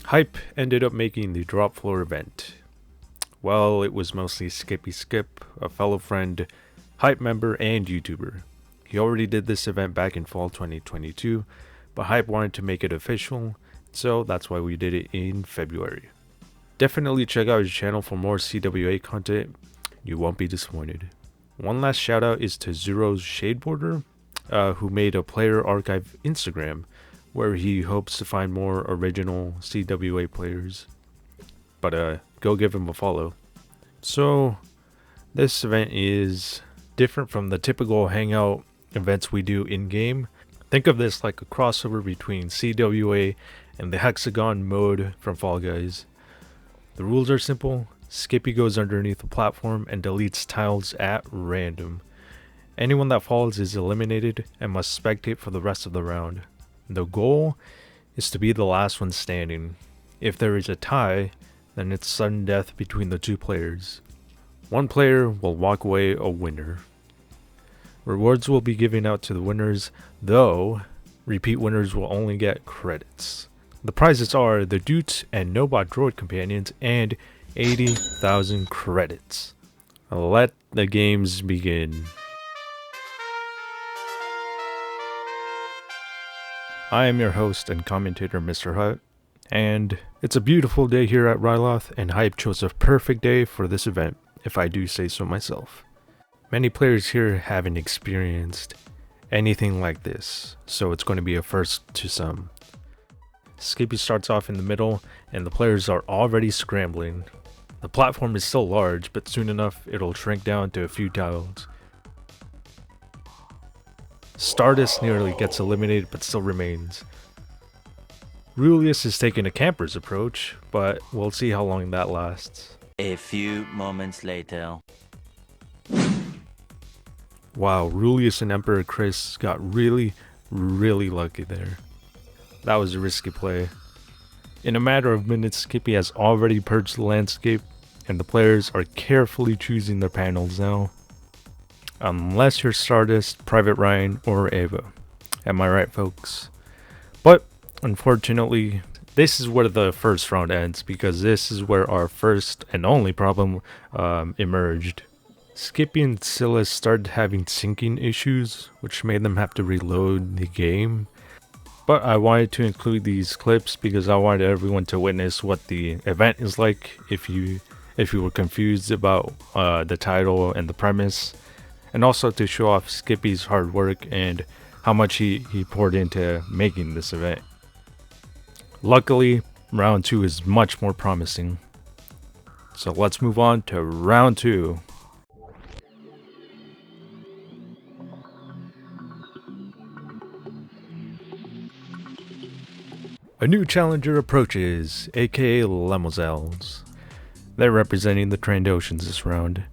Hype ended up making the drop floor event. Well, it was mostly Skippy Skip, a fellow friend, Hype member, and YouTuber. He already did this event back in fall 2022, but Hype wanted to make it official, so that's why we did it in February. Definitely check out his channel for more CWA content. You won't be disappointed. One last shout out is to Zero's Shadeborder, who made a player archive Instagram where he hopes to find more original CWA players. But go give him a follow. So this event is different from the typical hangout events we do in game. Think of this like a crossover between CWA and the hexagon mode from Fall Guys. The rules are simple. Skippi goes underneath the platform and deletes tiles at random. Anyone that falls is eliminated and must spectate for the rest of the round. The goal is to be the last one standing. If there is a tie, then it's sudden death between the two players. One player will walk away a winner. Rewards will be given out to the winners, though repeat winners will only get credits. The prizes are the Doots and Nobot Droid Companions and 80,000 credits. Let the games begin. I am your host and commentator, Mr. Hutt, and it's a beautiful day here at Ryloth, and Hype chose a perfect day for this event, if I do say so myself. Many players here haven't experienced anything like this, so it's going to be a first to some. Skippi starts off in the middle, and the players are already scrambling. The platform is still large, but soon enough it'll shrink down to a few tiles. Stardust nearly gets eliminated but still remains. Rulius is taking a camper's approach, but we'll see how long that lasts. A few moments later. Wow, Rulius and Emperor Chris got really lucky there. That was a risky play. In a matter of minutes, Skippi has already purged the landscape, and the players are carefully choosing their panels now. Unless you're Stardust, Private Ryan, or Ava. Am I right, folks? But, unfortunately, this is where the first round ends, because this is where our first and only problem emerged. Skippi and Silas started having syncing issues, which made them have to reload the game. But I wanted to include these clips because I wanted everyone to witness what the event is like if you were confused about the title and the premise, and also to show off Skippi's hard work and how much he poured into making this event. Luckily, round 2 is much more promising. So let's move on to round 2. A new challenger approaches, aka Lemozels. They're representing the Trandoshans this round.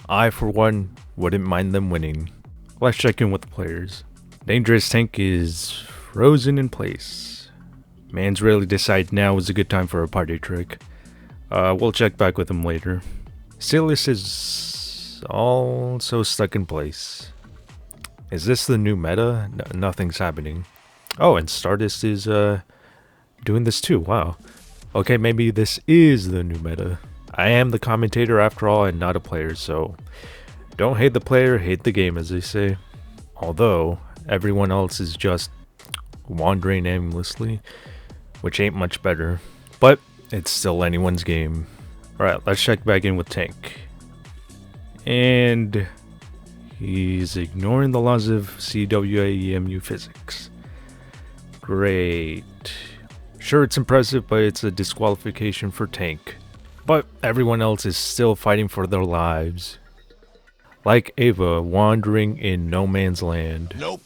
I, for one, wouldn't mind them winning. Let's check in with the players. Dangerous Tank is frozen in place. Man's really decided now is a good time for a party trick. We'll check back with him later. Silas is also stuck in place. Is this the new meta? Nothing's happening. Oh, and Stardust is doing this too. Wow. Okay, maybe this is the new meta. I am the commentator after all and not a player, so don't hate the player, hate the game, as they say. Although everyone else is just wandering aimlessly, which ain't much better, but it's still anyone's game. Alright, let's check back in with Tank. And he's ignoring the laws of CWAEmu physics. Great. Sure, it's impressive, but it's a disqualification for Tank. But everyone else is still fighting for their lives. Like Ava, wandering in no man's land. Nope.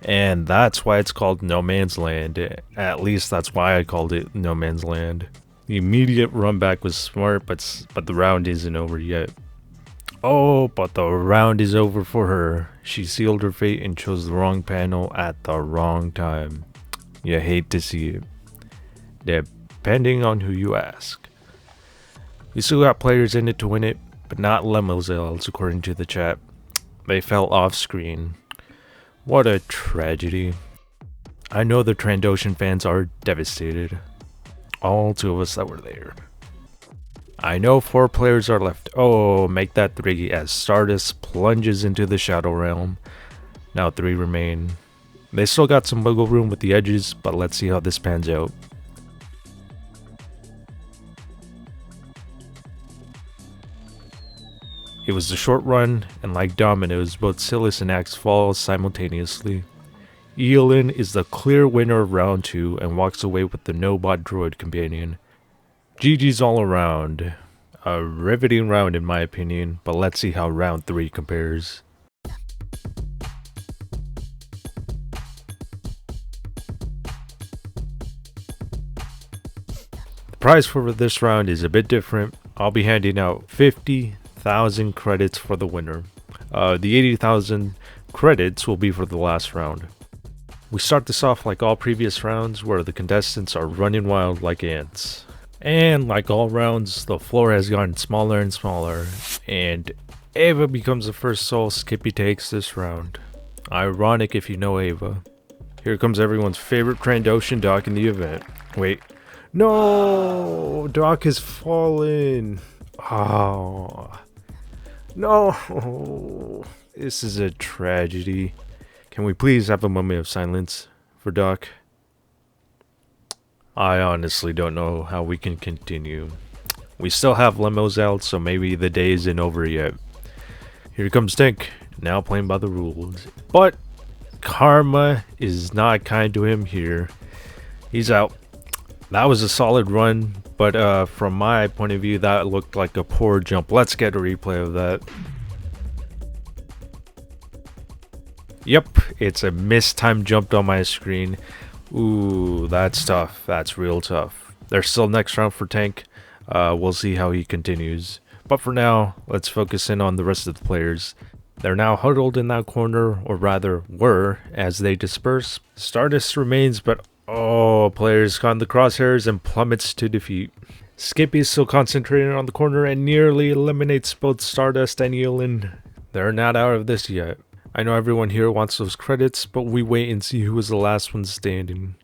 And that's why it's called No Man's Land. At least that's why I called it No Man's Land. The immediate run back was smart, but the round isn't over yet. Oh, but the round is over for her. She sealed her fate and chose the wrong panel at the wrong time. You hate to see it, depending on who you ask. We still got players in it to win it, but not Lemozels, according to the chat. They fell off screen. What a tragedy. I know the Trandoshan fans are devastated. All 2 of us that were there. I know 4 players are left. Oh, make that 3 as Stardust plunges into the Shadow Realm. Now 3 remain. They still got some wiggle room with the edges, but let's see how this pans out. It was a short run, and like dominoes, both Silas and Axe fall simultaneously. Eolin is the clear winner of round 2 and walks away with the no-bot droid companion. GG's all around. A riveting round in my opinion, but let's see how round 3 compares. The prize for this round is a bit different. I'll be handing out 50,000 credits for the winner. The 80,000 credits will be for the last round. We start this off like all previous rounds where the contestants are running wild like ants. And like all rounds, the floor has gotten smaller and smaller, and Ava becomes the first soul Skippi takes this round. Ironic if you know Ava. Here comes everyone's favorite Trandoshan Doc in the event. Wait. No! Doc has fallen! Oh. No! This is a tragedy. Can we please have a moment of silence for Doc? I honestly don't know how we can continue. We still have limos out, so maybe the day isn't over yet. Here comes Tank, now playing by the rules. But karma is not kind to him here. He's out. That was a solid run, but from my point of view, that looked like a poor jump. Let's get a replay of that. Yep, it's a mistimed jump on my screen. Ooh, that's tough. That's real tough. There's still next round for Tank. We'll see how he continues. But for now, let's focus in on the rest of the players. They're now huddled in that corner, or rather were, as they disperse. Stardust remains, but oh, players caught in the crosshairs and plummets to defeat. Skippi is still concentrating on the corner and nearly eliminates both Stardust and Eolin. They're not out of this yet. I know everyone here wants those credits, but we wait and see who is the last one standing.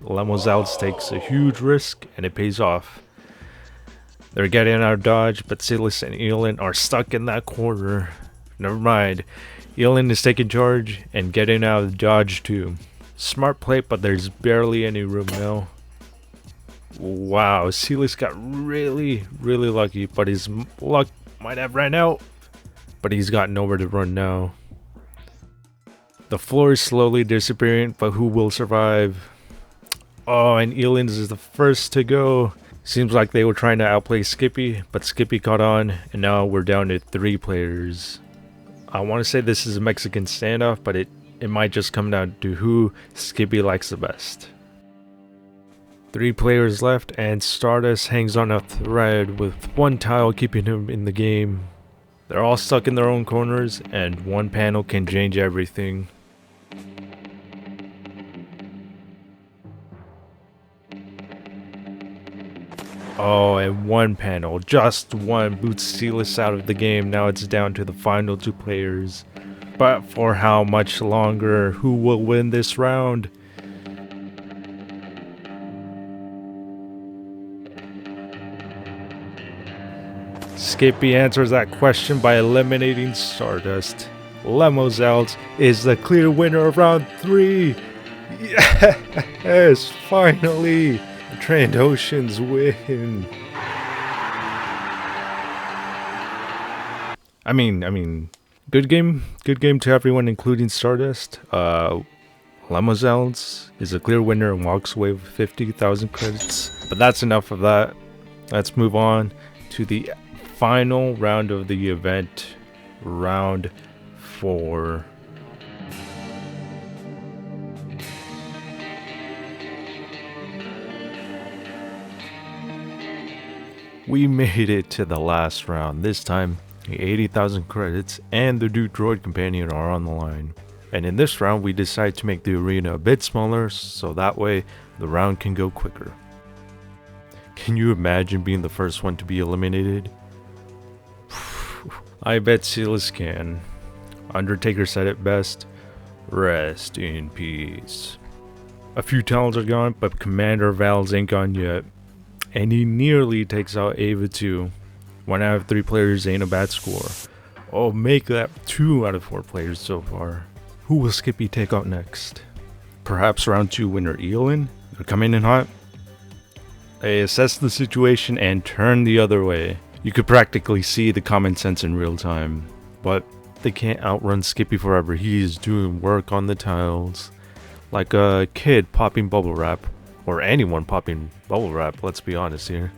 Lemozalds takes a huge risk, and it pays off. They're getting out of dodge, but Silas and Eolin are stuck in that corner. Never mind. Eolin is taking charge and getting out of dodge too. Smart play, but there's barely any room now. Wow, Silas got really lucky, but his luck might have ran out. But he's got nowhere to run now. The floor is slowly disappearing, but who will survive? Oh, and Eolin is the first to go. Seems like they were trying to outplay Skippi, but Skippi caught on, and now we're down to 3 players. I want to say this is a Mexican standoff, but it might just come down to who Skippi likes the best. 3 players left, and Stardust hangs on a thread with 1 tile keeping him in the game. They're all stuck in their own corners, and 1 panel can change everything. Oh, and 1 panel, just 1, boots Silas out of the game. Now it's down to the final 2 players. But for how much longer? Who will win this round? Skippi answers that question by eliminating Stardust. Lemozalds is the clear winner of round 3. Yes, finally, the Trandoshans win. I mean, good game to everyone, including Stardust. Lemozalds is a clear winner and walks away with 50,000 credits. But that's enough of that. Let's move on to the final round of the event, round 4. We made it to the last round. This time, the 80,000 credits and the new droid companion are on the line. And in this round, we decide to make the arena a bit smaller, so that way the round can go quicker. Can you imagine being the first one to be eliminated? I bet Silas can. Undertaker said it best. Rest in peace. A few talents are gone, but Commander Val's ain't gone yet. And he nearly takes out Ava too. 1 out of 3 players ain't a bad score. Oh, make that 2 out of 4 players so far. Who will Skippi take out next? Perhaps round 2 winner Elin? They're coming in hot. They assess the situation and turn the other way. You could practically see the common sense in real time. But they can't outrun Skippi forever. He is doing work on the tiles. Like a kid popping bubble wrap. Or anyone popping bubble wrap, let's be honest here.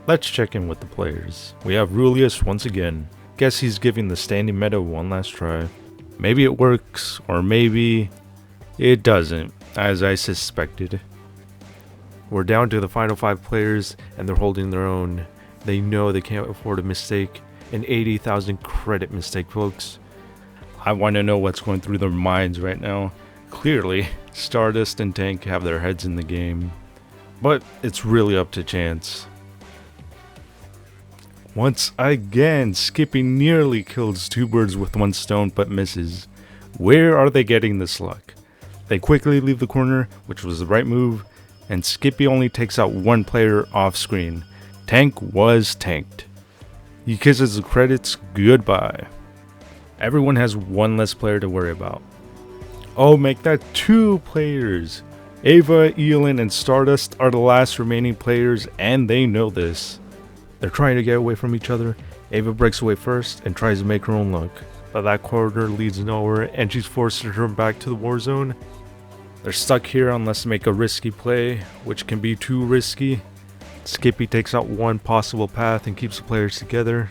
Let's check in with the players. We have Rulius once again. Guess he's giving the standing meta one last try. Maybe it works, or maybe it doesn't, as I suspected. We're down to the final 5 players, and they're holding their own. They know they can't afford a mistake. An 80,000 credit mistake, folks. I want to know what's going through their minds right now. Clearly, Stardust and Tank have their heads in the game. But it's really up to chance. Once again, Skippi nearly kills 2 birds with 1 stone but misses. Where are they getting this luck? They quickly leave the corner, which was the right move, and Skippi only takes out 1 player off screen. Tank was tanked. He kisses the credits goodbye. Everyone has 1 less player to worry about. Oh, make that 2 players. Ava, Elin, and Stardust are the last remaining players, and they know this. They're trying to get away from each other. Ava breaks away first and tries to make her own luck, but that corridor leads nowhere and she's forced to turn back to the war zone. They're stuck here unless they make a risky play, which can be too risky. Skippi takes out 1 possible path and keeps the players together.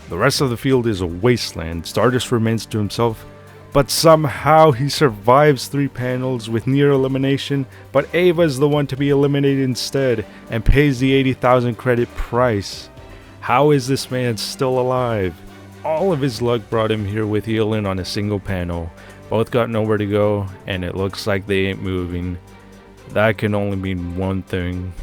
The rest of the field is a wasteland. Stardust remains to himself, but somehow he survives 3 panels with near elimination, but Ava is the one to be eliminated instead and pays the 80,000 credit price. How is this man still alive? All of his luck brought him here with Elin on a single panel. Both got nowhere to go, and it looks like they ain't moving. That can only mean one thing.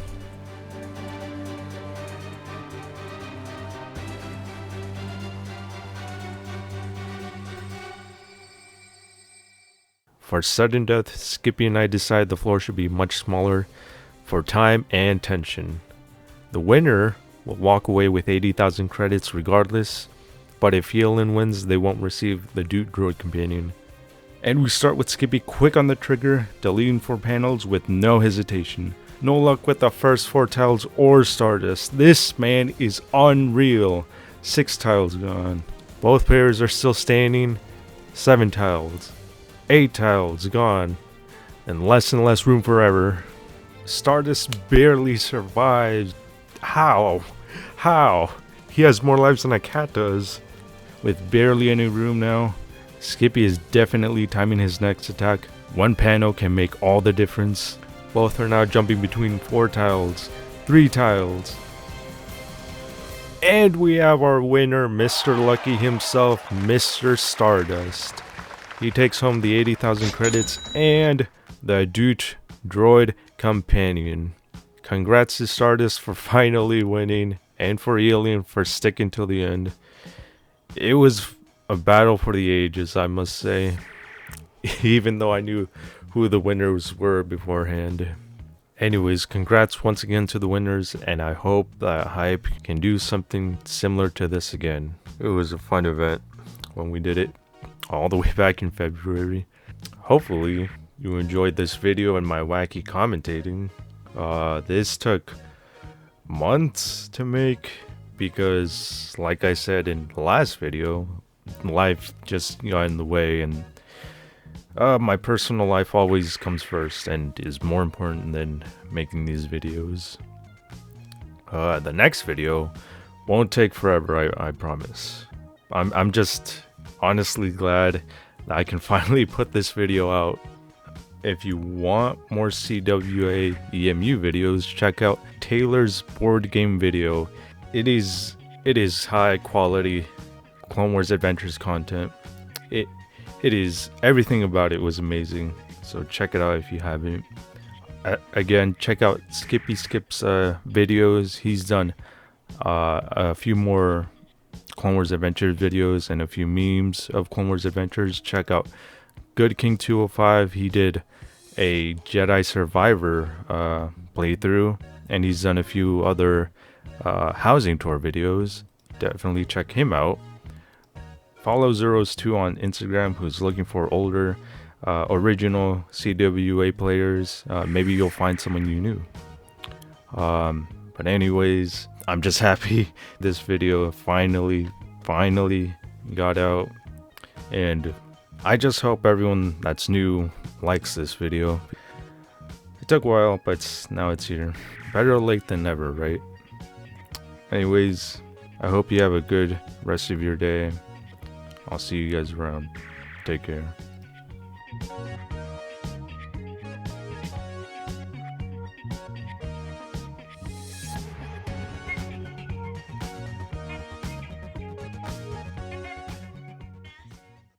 For sudden death, Skippi and I decide the floor should be much smaller for time and tension. The winner will walk away with 80,000 credits regardless, but if Elin wins, they won't receive the Dude Droid Companion. And we start with Skippi quick on the trigger, deleting 4 panels with no hesitation. No luck with the first 4 tiles or Stardust. This man is unreal. 6 tiles gone. Both players are still standing. 7 tiles. 8 tiles gone, and less room forever. Stardust barely survived. How? He has more lives than a cat does. With barely any room now, Skippi is definitely timing his next attack. 1 panel can make all the difference. Both are now jumping between 4 tiles, 3 tiles. And we have our winner, Mr. Lucky himself, Mr. Stardust. He takes home the 80,000 credits and the Dude Droid Companion. Congrats to Stardust for finally winning, and for Alien for sticking till the end. It was a battle for the ages, I must say, even though I knew who the winners were beforehand. Anyways, congrats once again to the winners, and I hope that Hype can do something similar to this again. It was a fun event when we did it. All the way back in February. Hopefully you enjoyed this video and my wacky commentating. This took months to make because, like I said in the last video, life just got in the way, and my personal life always comes first and is more important than making these videos. The next video won't take forever, I promise. I'm just honestly glad that I can finally put this video out. If you want more CWAEmu videos, check out Taylor's board game video. It is high quality Clone Wars Adventures content. It is, everything about it was amazing. So check it out if you haven't. Again, check out Skippi Skip's videos. He's done a few more Clone Wars Adventures videos and a few memes of Clone Wars Adventures. Check out Good King 205, he did a Jedi Survivor playthrough, and he's done a few other housing tour videos. Definitely check him out. Follow Zeros2 on Instagram, who's looking for older original CWA players. Maybe you'll find someone you knew. But anyways, I'm just happy this video finally got out, and I just hope everyone that's new likes this video. It took a while, but now it's here. Better late than never, right? Anyways, I hope you have a good rest of your day. I'll see you guys around. Take care.